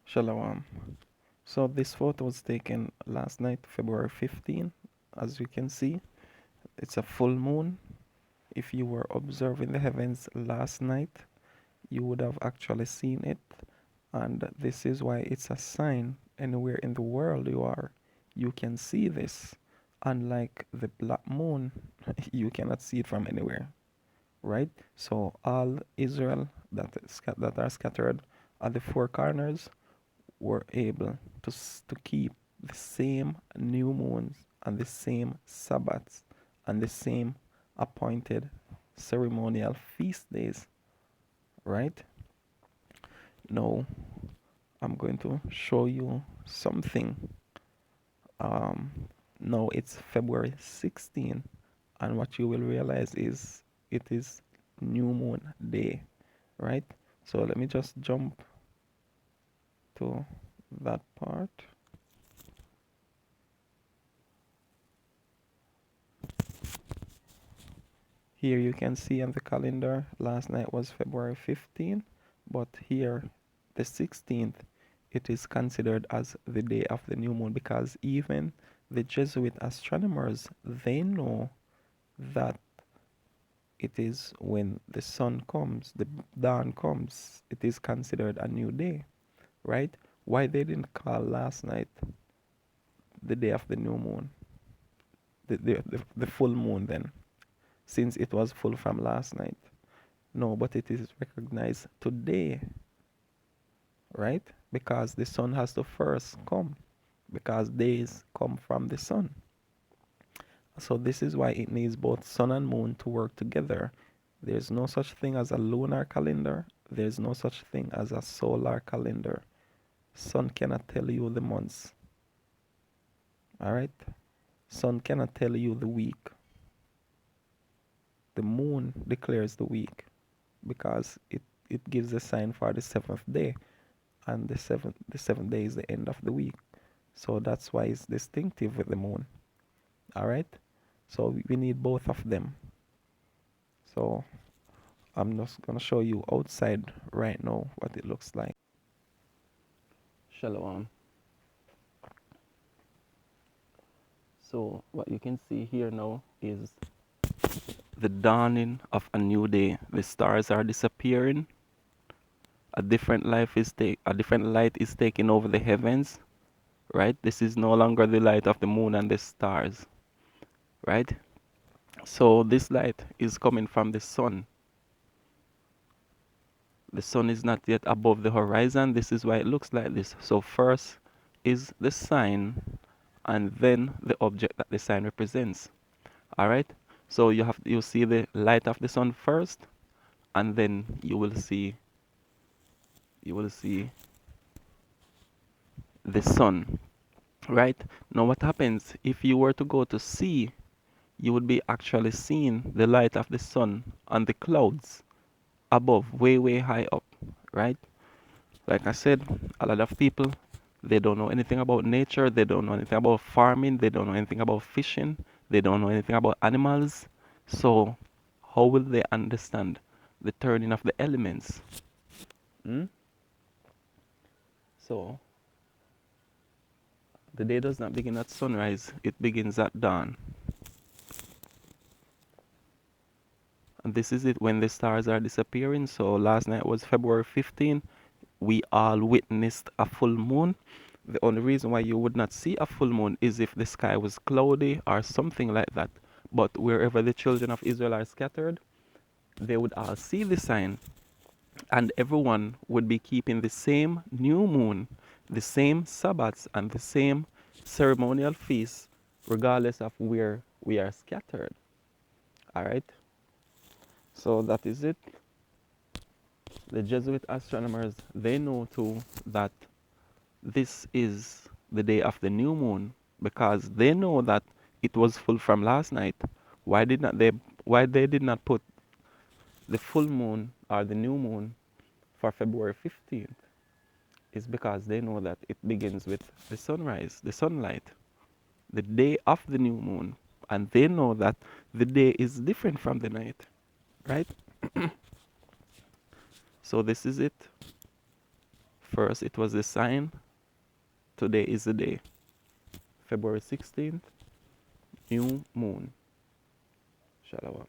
Shalom. So this photo was taken last night, February 15. As you can see, it's a full moon. If you were observing the heavens last night, you would have actually seen it. And this is why it's a sign anywhere in the world you are. You can see this. Unlike the black moon, you cannot see it from anywhere, right? So all Israel that are scattered at the four corners were able to keep the same new moons and the same Sabbaths and the same appointed ceremonial feast days, right? Now, I'm going to show you something. Um, Now it's February 16, and what you will realize is it is new moon day, right? So let me just jump to that part. Here you can see on the calendar, last night was February 15, but here, the 16th, it is considered as the day of the new moon because even the Jesuit astronomers, they know that it is when the sun comes, the dawn comes, it is considered a new day, right? Why they didn't call last night the day of the new moon, the full moon then, since it was full from last night? No, but it is recognized today, right? Because the sun has to first come, because days come from the sun. So this is why it needs both sun and moon to work together. There's no such thing as a lunar calendar. There's no such thing as a solar calendar. Sun cannot tell you the months. All right? Sun cannot tell you the week. The moon declares the week because it gives a sign for the seventh day, and the seventh day is the end of the week. So that's why it's distinctive with the moon. All right? So we need both of them. So I'm just gonna show you outside right now what it looks like. Shalom. So what you can see here now is the dawning of a new day. The stars are disappearing. A different light is taking over the heavens, right? This is no longer the light of the moon and the stars, right? So this light is coming from the sun. The sun is not yet above the horizon. This is why it looks like this. So first is the sign and then the object that the sign represents. All right? So you see the light of the sun first, and then you will see the sun, right? Now what happens if you were to go to sea, you would be actually seeing the light of the sun on the clouds above, way, way high up, right? Like I said, a lot of people, they don't know anything about nature, they don't know anything about farming, they don't know anything about fishing, they don't know anything about animals. So how will they understand the turning of the elements? Hmm? So the day does not begin at sunrise, it begins at dawn. And this is it when the stars are disappearing. So last night was February 15. We all witnessed a full moon. The only reason why you would not see a full moon is if the sky was cloudy or something like that. But wherever the children of Israel are scattered, they would all see the sign, and everyone would be keeping the same new moon, the same Sabbaths, and the same ceremonial feasts, regardless of where we are scattered. All right? So that is it. The Jesuit astronomers, they know too that this is the day of the new moon because they know that it was full from last night. Why did not they why they did not put the full moon or the new moon for February 15th is because they know that it begins with the sunrise, the sunlight, the day of the new moon. And they know that the day is different from the night, right? So this is it. First, it was the sign. Today is the day. February 16th, new moon. Shalom.